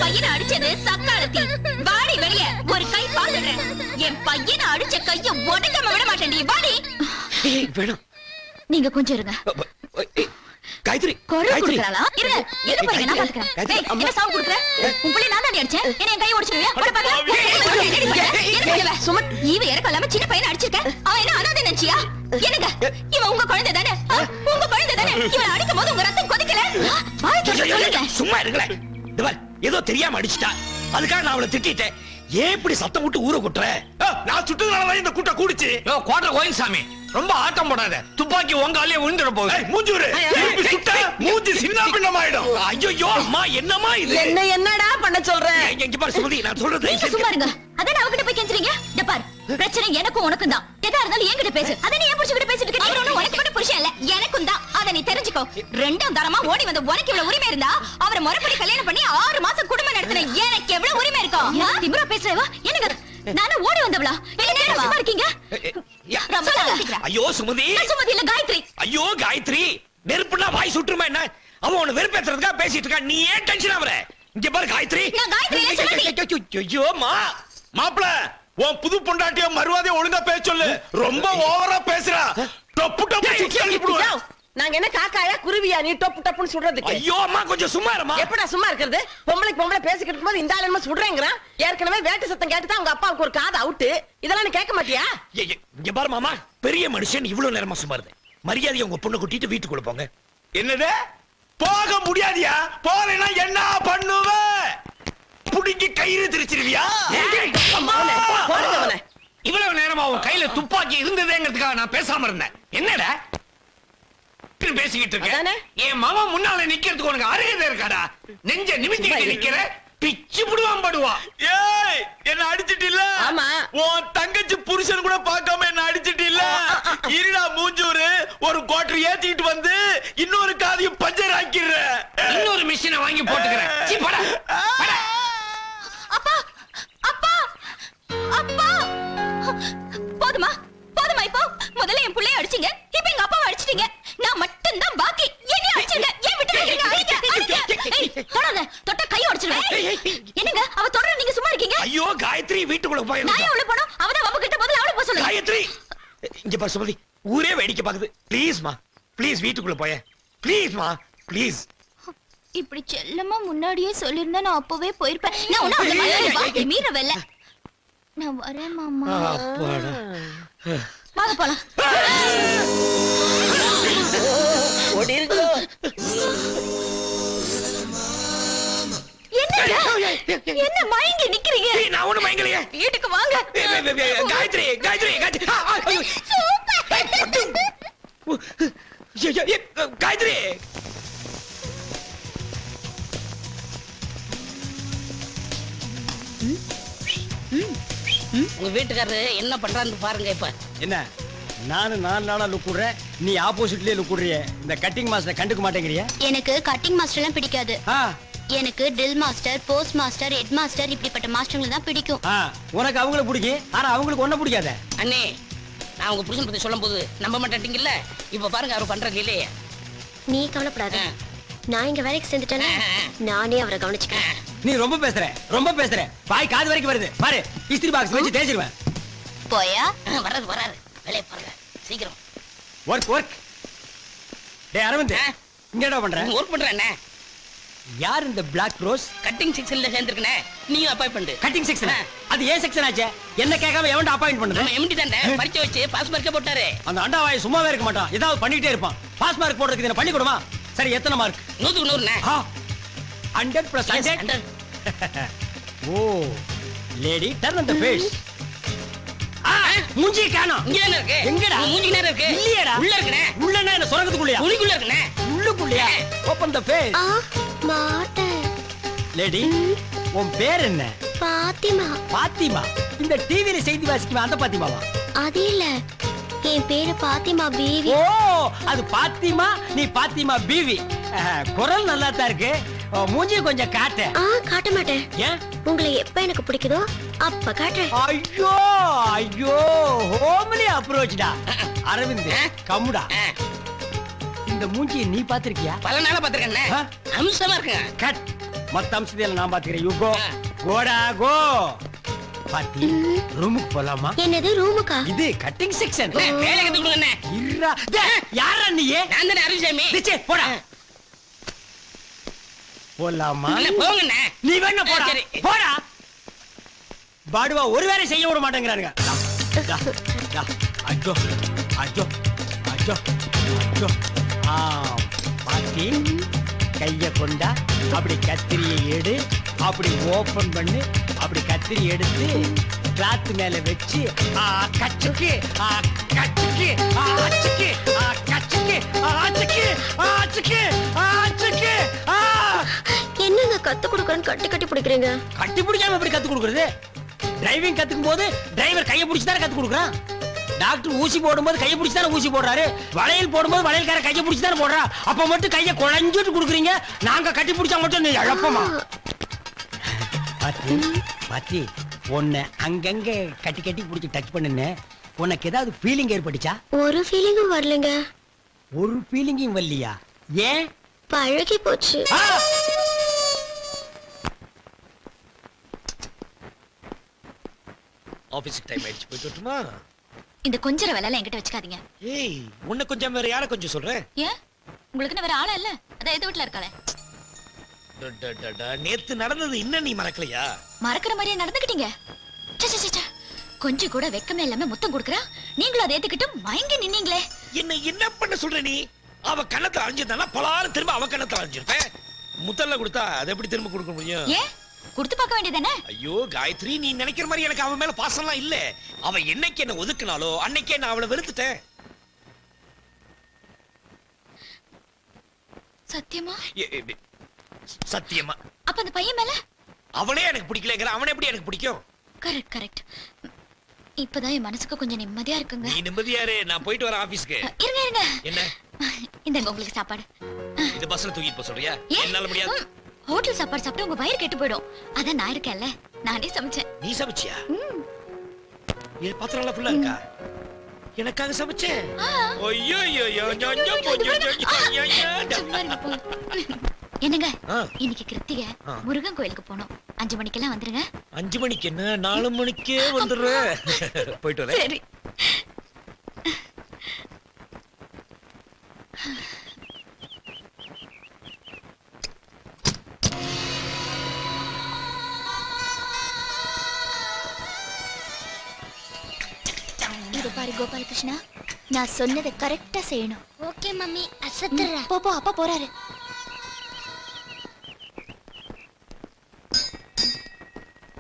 பையனை அடிச்சது சக்காலத்தி. வாடி வெளிய, ஒரு கை பாத்துடுறேன். என் பையனை அடிச்ச கைய உடைக்காம விட மாட்டேன். நீ வாடி. வேணும். நீங்க கொஞ்சம் இருங்க. காயத்ரி குரல் குடுக்கறாளா? இருங்க. எது போறீங்க? நான் பாத்துக்கறேன். டேய், என்ன சவுண்ட் குடுக்குற? உன் புள்ளை நான் தான் அடிச்சேன். என்ன என் கைய உடைச்சிடுவியா? போட பாக்கலாம். சுமத், ஈவ இறக்கலாம சின்ன பையனை அடிச்சிருக்க. அவன் என்ன அனாதை நினைச்சியா? என்னங்க? இவன் உங்க குழந்தை தானே? உங்க குழந்தை தானே? இவன் அடிக்கும் போது உங்க ரத்தம் கொதிக்கல? வாய் திறந்து சொல்லுங்க. சும்மா இருங்களே. ஏதோ தெரியாம அடிச்சிட்டா, அதுக்காக நான் அவளை திட்டிட்டேன். ஏன் இப்படி சத்தம் விட்டு ஊரை கொட்டுற? நான் சுட்டுறதுனாலதான் இந்த கூட்டம் கூடுச்சு. கோட்டை கோயில்சாமி, ரொம்ப ஆட்டம் போடாத. துப்பாக்கி உங்காலே விழுந்துட போகுது. மூஞ்சூரு மூஞ்சி சின்ன பின்னமாயிடும். ஐயோ அம்மா, என்னம்மா இது? என்னடா பண்ண சொல்ற? இங்க பாரு சுமதி, நான் சொல்றது சும்மா இருங்க. அதான் அவகிட்ட போய் கெஞ்சுறீங்க. இந்த பாரு, பிரச்சனை எனக்கும் உனக்கும் தான். எதா இருந்தாலும் என்கிட்ட பேசு. அத நீ ஏன் புருஷன்கிட்ட பேசிட்டு இருக்க? அவர் ஒண்ணும் உனக்கு கூட புருஷன் இல்ல, எனக்கும் தான். அத நீ தெரிஞ்சுக்கோ. ரெண்டாம் தரமா ஓடி வந்த உனக்கு இவ்வளவு உரிமை இருந்தா, அவரை முறைப்படி கல்யாணம் பண்ணி 6 மாசம் குடும்பம் நடத்தின எனக்கு எவ்வளவு உரிமை இருக்கும்? திமிரா பேசுறவா? என்னங்க நானும் ஓடி வந்தவளா? என்ன நேரம் சும்மா இருக்கீங்க? ஐயோ சுமதி. சுமதி இல்ல, காயத்ரி. ஐயோ காயத்ரி, நெருப்புனா வாய் சுட்டுருமா என்ன? அவன் உன்னை வெறுப்பேத்துறதுக்காக பேசிட்டு இருக்கா. நீ ஏன் டென்ஷன் ஆவற? இங்க பாரு காயத்ரி. நான் காயத்ரி இல்ல, சுமதி. ஐயோ மா. மாப்பிள, உன் புது பொண்டாட்டிய மறுவாதிய ஒழுங்கா பேச சொல்லு. ரொம்ப ஓவரா பேசுறா. டப்பு டப்பு சுத்தி அனுப்பிடுவேன். நாங்க என்ன காக்காயா குருவியா நீ டொப்பு டப்புன்னு சுடுறதுக்கு? ஐயோ அம்மா, கொஞ்சம் சும்மா இருமா. எப்படா சும்மா இருக்கிறது? பொம்பளைக்கு பொம்பளை பேசிக்கிட்டு இருக்கும்போது இந்த ஆள் என்ன சுடுறேங்கிறான். ஏற்கனவே வேட்டு சத்தம் கேட்டு தான் உங்க அப்பாவுக்கு ஒரு காது அவுட்டு. இதெல்லாம் நீ கேட்க மாட்டியா? இங்க பாரு மாமா, பெரிய மனுஷன் இவ்வளவு நேரமா சும்மா இருந்தேன். மரியாதையை உங்க பொண்ணை கூட்டிட்டு வீட்டுக்குள்ள போங்க. என்னது? போக முடியாதியா? போறேன்னா என்ன பண்ணுவ? புடிங்கி கயிறு திரிச்சிருவியா? இவ்வளவு நேரமா உன் கையில துப்பாக்கி இருந்ததேங்கிறதுக்காக நான் பேசாம இருந்தேன். என்னடா பேசிக்கிட்டு இருக்க? என் மாமா முன்னால நிக்கிறதுக்கு உனக்கு அருகதை இருக்காடா? நெஞ்ச நிமித்திக்கிட்டு நிக்கிற, பிச்சு புடுவான் படுவா. ஏய், என்ன அடிச்சிட்டு இல்ல? ஆமா. உன் தங்கச்சி புருஷன் கூட பார்க்காம என்ன அடிச்சிட்டு இல்ல? இருடா மூஞ்சூரு, ஒரு கோட்டர் ஏத்திட்டு வந்து இன்னொரு காதையும் பஞ்சர் ஆக்கிடுற. இன்னொரு மிஷினை வாங்கி போட்டுக்கிறேன். சீ, போடா, போடா. அப்பா, அப்பா, அப்பா. போதுமா போதுமா? இப்போ முதல்ல என் புள்ளைய அடிச்சீங்க, இப்ப எங்க அப்பாவை அடிச்சிட்டீங்க. நான் மட்டும் தான் பாக்கி. என்ன அடிச்சீங்க? ஏன் விட்டு வைக்கிறீங்க? அடிங்க. தொடாத, தொட்ட கை உடைச்சிடுவேன். என்னங்க அவ தொடர, நீங்க சும்மா இருக்கீங்க? ஐயோ காயத்ரி, வீட்டுக்குள்ள போய். நான் உள்ள போறோம். அவதான் வம்பு கிட்ட முதல்ல அவளை போக சொல்லுங்க. காயத்ரி, இங்க பாரு சுமதி, ஊரே வேடிக்கை பாக்குது. ப்ளீஸ் மா, ப்ளீஸ் வீட்டுக்குள்ள போய. ப்ளீஸ் மா, ப்ளீஸ். இப்படி செல்லமா முன்னாடியே சொல்லிருந்தா நான் அப்பவே போயிருப்பேன். நான் உன்ன அந்த மாதிரி வாங்கி மீறவல்ல. நான் வரேன் மாமா. அப்பாடா. வாங்க போலாம். ஓடி இருக்கோ. என்ன மயங்கி நிக்கிறீங்க? நான் ஒண்ணு மயங்கலையே. வீட்டுக்கு வாங்க. காயத்ரி, காயத்ரி, காயத்ரி. காயத்ரி. உங்க வீட்டுக்காரரு என்ன பண்றான்னு பாருங்க. இப்ப என்ன, நானும் 4 நாளா லுக் விடுறேன், நீ ஆப்போசிட்லயே லுக் விடுறிய. இந்த கட்டிங் மாஸ்டர் கண்டுக்க மாட்டேங்கிறிய? எனக்கு கட்டிங் மாஸ்டர் எல்லாம் பிடிக்காது. ஆ, எனக்கு drill master, post master, head master இப்படிப்பட்ட மாஸ்டர்களை தான் பிடிக்கும். ஆ, உனக்கு அவங்கள பிடிக்கும், ஆனா அவங்களுக்கு ஒன்ன பிடிக்காத. அண்ணே, நான் உங்க புருஷன் பத்தி சொல்லும் போது நம்ப மாட்டேங்கல்ல. இப்ப பாருங்க அவர் பண்றது இல்லையே. நீ கவலைப்படாத, நான் இங்க வேலைக்கு சேர்ந்துட்டேன்னா நானே அவரை கவனிச்சுக்கிறேன். நீ ரொம்ப பேசுற, ரொம்ப பேசுற. வாய் காது வரைக்கும் வருது பாரு. இஸ்திரி பாக்ஸ் வச்சு தேய்ச்சிருவேன். போயா? வராது வராது, வேலையை பாருங்க சீக்கிரம். Work work. டேய் அரவிந்த், இங்க என்ன பண்ற? ஒர்க் பண்றேன் அண்ணே. யார் இந்த பிளாக் ரோஸ்? கட்டிங் செக்ஷன்ல சேர்ந்திருக்கனே, நீயும் அப்பாயிண்ட் பண்ணு. Cutting section? அது ஏன் செக்ஷன் ஆச்சே? என்ன கேட்காம எவன்டா அப்பாயிண்ட் பண்ணது? நம்ம எம்டி தானே பரிச்சை வச்சு பாஸ் மார்க்கே போட்டாரு. அந்த அண்டாவாய் சும்மாவே இருக்க மாட்டான், ஏதாவது பண்ணிட்டே இருப்பான். பாஸ் மார்க் போடுறதுக்கு என்ன பண்ணி கொடுமா? சரி, எத்தனை மார்க்? 100க்கு 100ண்ணே. 100+100. Oh, lady turn on the face. மூஞ்சி காணோம். இங்க தானே இருக்கு. எங்கடா? மூஞ்சி நேரா இருக்கு. இல்லையேடா. உள்ள இருக்குனே. உள்ளனா என்ன சொரகத்துக்குள்ளயா? உளிக்குள்ள இருக்குனே. உள்ளுக்குள்ளயா? Open the face. மாட்டேன். லேடி, உன் பேர் என்ன? பாத்திமா. பாத்திமா? இந்த டிவில செய்தி வாசிக்குமா அந்த பாத்திமாவா? அது இல்ல, என் பேரு பாத்திமா பீவி. ஓ, அது பாத்திமா, நீ பாத்திமா பீவி. குரல் நல்லா தான் இருக்கு. மூஞ்சி கொஞ்சம் காட்டு. காட்ட மாட்டேன். ஏன்? உங்களை எப்ப எனக்கு பிடிக்குதோ அப்ப காட்டுறேன். ஐயோ ஐயோ, ஹோம்லி அப்ரோச்டா. அரவிந்த் கம்முடா. இந்த மூஞ்சியை நீ பாத்திருக்கியா? பல நாளா பாத்துருக்கேன். அம்சமா இருக்குங்க. கட். மத்த அம்சத்தையெல்லாம் நான் பாத்துக்கிறேன் யூ கோ கோடா கோ பாத்தி ரூமுக்கு போலாமா என்னது ரூமுக்கா இது கட்டிங் செக்ஷன் அண்ணே, வேலை கத்து கொடுங்க அண்ணே. இருடா யாரா நீ நான் தானே அருள்சாமி. டிச்சே போடா போலாமா அண்ணே, போங்க அண்ணே. நீ வேணா போடா சரி. போடா பாடுவா ஒரு வேலை செய்ய விட மாட்டேங்கிறானுங்க டா, டா, அஜோ அஜோ அஜோ அஜோ ஆ பாத்தி கைய கொண்டா அப்படி கத்திரியை எடு அப்படி ஓபன் பண்ணு அப்படி கத்திரி எடுத்து கிளாத் மேல வச்சு கச்சுக்கு கச்சுக்கு அச்சுக்கு கச்சுக்கு அச்சுக்கு அச்சுக்கு அச்சுக்கு என்னங்க கத்து கொடுக்கறன்னு கட்டி கட்டி பிடிக்கிறீங்க கட்டி பிடிக்காம எப்படி கத்து கொடுக்கறது டிரைவிங் கத்துக்கும் போது டிரைவர் கையை பிடிச்சு தானே கத்து கொடுக்குறான் டாக்டர் ஊசி போடும்போது கையை பிடிச்சு தானே ஊசி போடுறாரு வளையல் போடும்போது வளையல்கார கையை பிடிச்சு தானே போடுறா அப்ப மட்டும் கையை குழஞ்சிட்டு கொடுக்குறீங்க நாங்க கட்டி பிடிச்சா மட்டும் நீ இழப்பமா பாத்தி பாத்தி உன்னை அங்கங்க கட்டி கட்டி பிடிச்சி டச் பண்ணுன்னு உனக்கு ஏதாவது ஃபீலிங் ஏற்பட்டுச்சா ஒரு ஃபீலிங்கும் வரலங்க ஒரு ஃபீலிங்கும் வரலையா ஏன் பழகி போச்சு ஆ! ஆபீஸ்க்கு டைம் ஆயிடுச்சு போயிட்டு வரட்டுமா? இந்த கொஞ்சர வேலை என்கிட்ட வச்சுக்காதீங்க ஏய் உன்னை கொஞ்சம் வேற யார கொஞ்சம் சொல்றேன் ஏன் உங்களுக்கு வேற ஆளா இல்ல அதான் எது வீட்டுல இருக்காளே நேத்து நடந்தது இன்னும் நீ மறக்கலையா? மறக்கிற மாதிரியே நடந்துக்கிட்டீங்க ச்சே, ச்சே, ச்சே, ச்சே. கொஞ்சம் கூட வெக்கமே இல்லாம முத்தம் கொடுக்குறா நீங்களும் அதை ஏத்துக்கிட்டு மயங்கி நின்னீங்களே என்ன பண்ண சொல்ற நீ? அவ கண்ணத்தை அரைஞ்சிருந்தானா பலாரும் திரும்ப அவ கண்ணத்தை அரைஞ்சிருப்பேன். முத்தல்ல கொடுத்தா அதை எப்படி திரும்ப கொடுக்க முடியும்? ஏன் கொடுத்து பார்க்க வேண்டியதானே ஐயோ காயத்ரி, நீ நினைக்கிற மாதிரி எனக்கு அவன் மேல பாசம்லாம் இல்ல. அவ என்னைக்கு என்ன ஒதுக்குனாலோ அன்னைக்கே நான் அவளை வெறுத்துட்டேன். சத்தியமா சத்தியமா. அப்ப அந்த பையன் மேல அவனே எனக்கு பிடிக்கலங்கிற அவனை எப்படி எனக்கு பிடிக்கும்? கரெக்ட் கரெக்ட் இப்பதான் என் மனசுக்கு கொஞ்சம் நிம்மதியா இருக்குங்க நீ நிம்மதியாரு, நான் போயிட்டு வரேன் ஆபீஸ்க்கு. இருங்க இருங்க என்ன இந்தங்க உங்களுக்கு சாப்பாடு இது பஸ்ல தூக்கிட்டு போக சொல்றியா? ஏன்? என்னால முடியாது. ஹோட்டல் சாப்பாடு சாப்பிட்டு உங்க வயிறு கெட்டு போயிடும் அதான் நான் இருக்கேன்ல நானே சமைச்சேன் நீ சமைச்சியா? என் பாத்திரம் எல்லாம் ஃபுல்லா இருக்கா? எனக்காக சமைச்சேன். ஐயோ ஐயோ ஐயோ சும்மா இருங்க போங்க. என்னங்க ஆ. இன்னைக்கு கிருத்திகை ஆ. முருகன் கோயிலுக்கு போனோம் 5 மணிக்கெல்லாம் வந்துருங்க 5 மணிக்கு என்ன 4 மணிக்கே வந்துடுறேன். போயிட்டு வரேன். சரி இது பாரு கோபாலகிருஷ்ணா நான் சொன்னதை கரெக்டா செய்யணும் ஓகே மம்மி அசத்துறேன் போ போ அப்பா போறாரு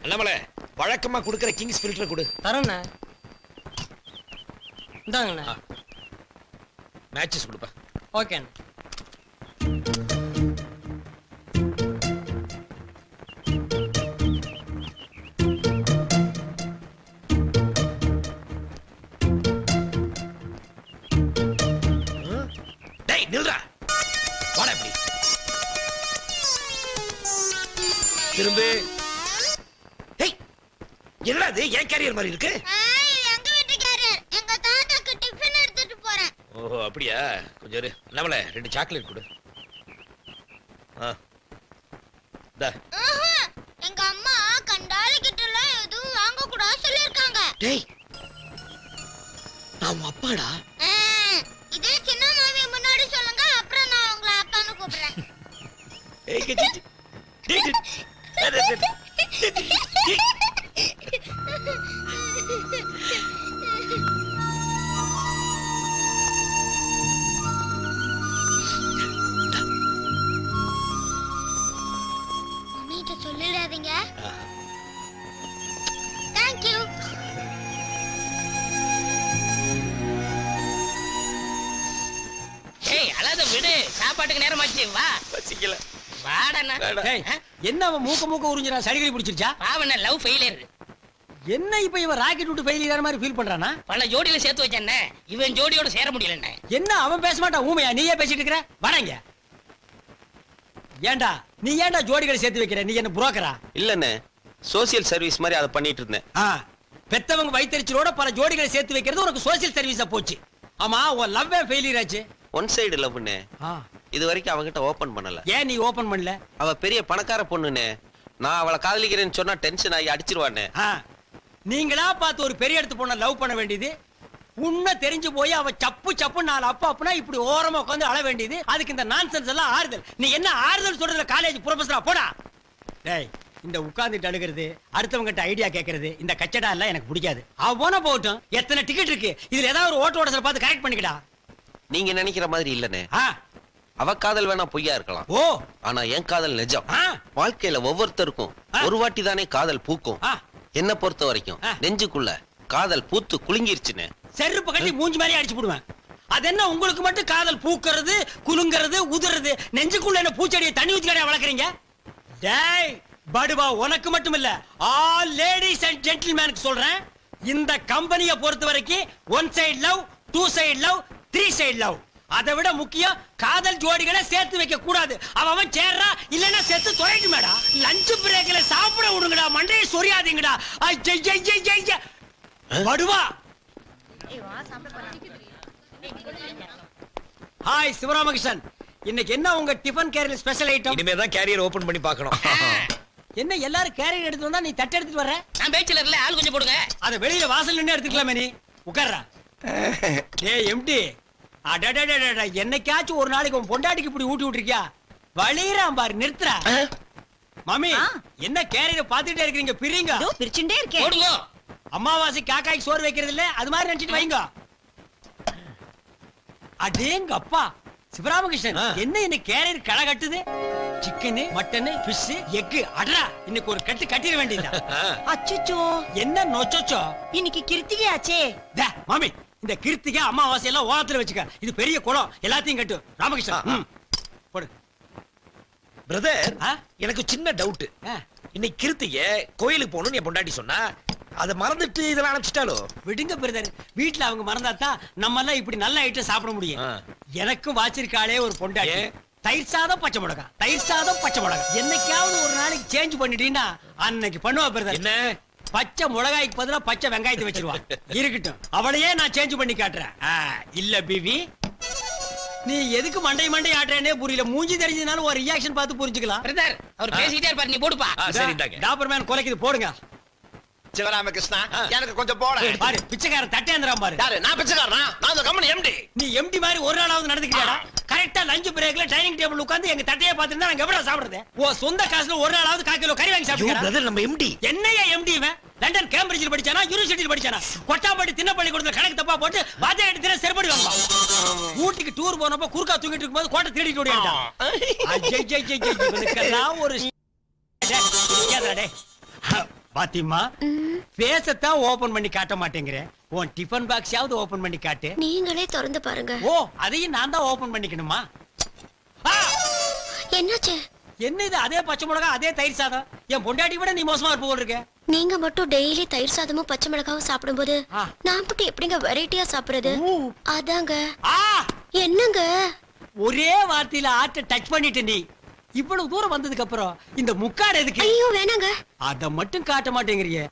அண்ணாமலை வழக்கமா குடுக்கிற கிங்ஸ் ஃபில்டர் கொடு. தரேண்ணே இந்தாங்கண்ணே மேட்சஸ் கொடுப்பா. ஓகேண்ணே டேய் நில்றா. வாடா இப்படி. திரும்ப. டேய் என்னடா இது ஏன் கேரியர் மாதிரி இருக்கு? எங்க வீட்டுக்காரர் எங்க தாத்தாக்கு டிஃபன் எடுத்துட்டு போறேன் ஓஹோ அப்படியா? கொஞ்சம் இரு. அண்ணாமலை 2 சாக்லேட் கொடு. டா. எங்க அம்மா கண்டாலி கிட்ட எல்லாம் எதுவும் வாங்க கூடாது சொல்லிருக்காங்க டேய் நான் உன் அப்பாடா. இதே சின்ன மாமி முன்னாடி சொல்லுங்க அப்புறம் நான் உங்களை அப்பான்னு கூப்பிடுறேன் ஏய் கச்சி. டேய் டேய். மம்மிட்ட சொல்லிடாதீங்க தேங்க் யூ ஏய் அழாத விடு சாப்பாட்டுக்கு நேரமாச்சு வா பசிக்கல. வாடண்ணா டேய், என்ன அவன் மூக்க உறிஞ்சிரா சளிகடி பிடிச்சிருச்சா பாவண்ண லவ் ஃபெயிலியர் என்ன இப்ப இவன் ராக்கெட் விட்டு ஃபெயிலியர் மாதிரி ஃபீல் பண்றானா பல ஜோடியில சேர்த்து வச்சேன்ன இவன் ஜோடியோட சேர முடியலண்ணே என்ன அவன் பேச மாட்டான் ஊமையா நீயே பேசிட்டு இருக்கிற வாடங்க ஏன்டா நீ ஏன்டா ஜோடிகளை சேர்த்து வைக்கிற நீ என்ன புரோக்கரா இல்லண்ணே சோசியல் சர்வீஸ் மாதிரி அதை பண்ணிட்டு இருந்தேன். பெத்தவங்க வயித்தறிச்சலோட பல ஜோடிகளை சேர்த்து வைக்கிறது உனக்கு சோசியல் சர்வீஸா போச்சு ஆமா உன் லவ் ஃபெயிலியர் ஆச்சு ஒன் சைடு லவ்னு. இது வரைக்கும் அவகிட்ட ஓபன் பண்ணல. ஏன் நீ ஓபன் பண்ணல? அவ பெரிய பணக்கார பொண்ணுனே. நான் அவளை காதலிக்கிறேன்னு சொன்னா டென்ஷன் ஆகி அடிச்சிருவானே. ஆ, நீங்களா பார்த்து ஒரு பெரிய இடத்து பொண்ண லவ் பண்ண வேண்டியது, உன்ன தெரிஞ்சு போய் அவ சப்பு சப்பு நாலு அப்பனா இப்படி ஓரமா உட்காந்து அழ வேண்டியது. அதுக்கு இந்த நான்சென்ஸ் எல்லாம் ஆறுதல். நீ என்ன ஆறுதல் சொல்றதுல காலேஜ் ப்ரொஃபஸரா போடா. டேய், இந்த உட்கார்ந்துட்டு அழுகிறது, அடுத்தவங்க கிட்ட ஐடியா கேக்குறது, இந்த கச்சடா எல்லாம் எனக்கு பிடிக்காது. அவ போன போகட்டும். எத்தனை டிக்கெட் இருக்கு, இதுல ஏதாவது ஒரு ஓட்ட ஓட பார்த்து கரெக்ட் பண்ணிக்கடா. நீங்க நினைக்கிற மாதிரி இல்லனே. ஆ, அவ காதல் வேணா பொய்யா இருக்கலாம். ஓ, ஆனா என் காதல் நிஜம். ஆ, வாழ்க்கையில ஒவ்வொருத்தருக்கும் ஆ. ஒரு வாட்டி தானே காதல் பூக்கும். ஆ. என்ன பொறுத்த வரைக்கும் ஆ. நெஞ்சுக்குள்ள காதல் பூத்து குலுங்கிருச்சுன்னு. செருப்பு கட்டி மூஞ்சி மாதிரி அடிச்சு போடுவேன். அது என்ன உங்களுக்கு மட்டும் காதல் பூக்கிறது, குலுங்கிறது, உதிர்றது? நெஞ்சுக்குள்ள என்ன பூச்செடியை தண்ணி ஊத்தி கடையா வளர்க்குறீங்க? டேய் படுவா, உனக்கு மட்டும் இல்ல, ஆல் லேடிஸ் அண்ட் ஜென்டில்மேனுக்கு சொல்றேன். இந்த கம்பெனியை பொறுத்த வரைக்கும் 1 side love, 2 side love, 3 side love. அதை விட முக்கியம் காதல் ஜோடிகளை சேர்த்து வைக்க கூடாது. அவன் சேர்றா இல்லன்னா சேர்த்து தொலைட்டு மேடா. லஞ்ச் பிரேக்ல சாப்பிட விடுங்கடா, மண்டையை சொரியாதீங்கடா. படுவா. ஹாய் சிவராமகிருஷ்ணன், இன்னைக்கு என்ன உங்க டிபன் கேரியர் ஸ்பெஷல் ஐட்டம்? இனிமே தான் கேரியர் ஓபன் பண்ணி பார்க்கணும். என்ன எல்லாரும் கேரியர் எடுத்து வந்தா நீ தட்டு எடுத்துட்டு வர்ற? நான் பேச்சுலர்ல ஆள் கொஞ்சம் போடுங்க. அத வெளியில வாசல் நின்னு எடுத்துக்கலாமே. நீ உட்கார்றா. டேய் எம்டி, அடடடடட, என்னைக்காச்சும் ஒரு நாளைக்கு உன் பொண்டாட்டிக்கு இப்படி ஊட்டி விட்டுருக்கியா? வலிறான் பாரு, நிறுத்துறா. மாமி, என்ன கேரியர் பாத்துட்டே இருக்கீங்க? பிரிங்க. பிரிச்சுட்டே இருக்கேன். போடுங்க. அம்மாவாசை காக்காய்க்கு சோறு வைக்கிறது இல்ல, அது மாதிரி நினைச்சிட்டு வைங்க. அடேங்க அப்பா சிவராமகிருஷ்ணன், என்ன இந்த கேரியர் களை கட்டுது? Chicken, mutton, fish, egg. அடரா, இன்னைக்கு ஒரு கட்டு கட்டிட வேண்டியதா? அச்சச்சோ, என்ன நொச்சோச்சோ? இன்னைக்கு கிருத்திகை ஆச்சே. டே, மாமி, இந்த கிருத்திகை அமாவாசை எல்லாம் ஓரத்துல வச்சுக்க. இது பெரிய குளம், எல்லாத்தையும் கட்டு. ராமகிருஷ்ணன், போடு. பிரதர், ஆ? எனக்கு சின்ன டவுட். ஆ, இன்னைக்கு கிருத்திகை கோயிலுக்கு போகணும்னு என் பொண்டாட்டி சொன்னா, அதை மறந்துட்டு இதெல்லாம் அனுப்பிச்சிட்டாலோ? விடுங்க பிரதர், வீட்டுல அவங்க மறந்தாதான் நம்ம எல்லாம் இப்படி நல்ல ஐட்டம் சாப்பிட முடியும். ஆ. எனக்கும் வாச்சிருக்காளே ஒரு பொண்டாட்டி. ஏன்? தயிர் சாதம் பச்சை மிளகா, தயிர் சாதம் பச்சை மிளகா. என்னைக்காவது ஒரு நாளைக்கு சேஞ்ச் பண்ணிட்டீங்கன்னா அன்னைக்கு பண்ணுவா பிரதர். என்ன? பச்சை மிளகாய்க்கு பதிலா பச்சை வெங்காயத்தை வச்சிருவா. இருக்கட்டும், அவளையே நான் சேஞ்ச் பண்ணி காட்டுறேன். இல்ல பிவி, நீ எதுக்கு மண்டை ஆட்டுறேனே புரியல. மூஞ்சி தெரிஞ்சதுனால ஒரு ரியாக்ஷன் பார்த்து புரிஞ்சுக்கலாம். பிரதர், அவர் பேசிட்டே இருப்பாரு, நீ போடுப்பா. சரி, இந்தாங்க. டாபர் மேன் கொலைக்குது, போடுங்க. சிவராமகிருஷ்ணா, எனக்கு கொஞ்சம் போட. பாரு, பிச்சைக்காரன் தட்டேந்திரான் பாரு. யாரு? நான் பிச்சைக்காரனா? நான் இந்த கம்பெனி எம்டி. நீ எம்டி மாதிரி ஒரு நாளாவது நடந்துக்கிறியாடா? கரெக்டா லஞ்ச் பிரேக்ல டைனிங் டேபிள் உட்கார்ந்து எங்க தட்டையை பார்த்துட்டு நாங்க எப்படா சாப்பிடுறது? ஓ சொந்த காசுல ஒரு நாளாவது 1/4 கிலோ கறி வாங்கி ஐயோ, சாப்பிடுறா? பிரதர், நம்ம எம்டி. என்னையா எம்டி இவன்? லண்டன் கேம்பிரிட்ஜில் படிச்சானா, யூனிவர்சிட்டியில் படிச்சானா? கொட்டாம்பட்டி தின்னப்பள்ளி கொடுத்த கணக்கு தப்பா போட்டு வாத்தியார் எடுத்து செருப்படி வாங்குவான். ஊட்டிக்கு டூர் போனப்ப குறுக்கா தூங்கிட்டு இருக்கும்போது கோட்டை திருடிட்டு ஓடியாண்டான். இவனுக்கெல்லாம் ஒரு பாத்திமா, பேசத்தான் ஓபன் பண்ணி காட்ட மாட்டேங்கிறேன். உன் டிஃபன் பாக்ஸாவது ஓபன் பண்ணி காட்டு. நீங்களே திறந்து பாருங்க. ஓ, அதையும் நான் தான் ஓபன் பண்ணிக்கணுமா? ஆ! என்னாச்சு? என்ன இது? அதே பச்சை மிளகா, அதே தயிர் சாதம். என் பொண்டாட்டி விட நீ மோசமா இருப்ப போல இருக்க. நீங்க மட்டும் டெய்லி தயிர் சாதமும் பச்சை மிளகாவும் சாப்பிடும்போது ஆ. நான் மட்டும் எப்படிங்க வெரைட்டியா சாப்பிடுறது? அதாங்க. ஆ! என்னங்க? ஒரே வார்த்தையில ஆட்ட டச் பண்ணிட்டு நீ இவ்வளவு தூரம் வந்ததுக்கு அப்புறம் இந்த முக்காடு எதுக்கு? ஐயோ வேணாங்க. அத மட்டும் காட்ட மாட்டேங்கிறியே.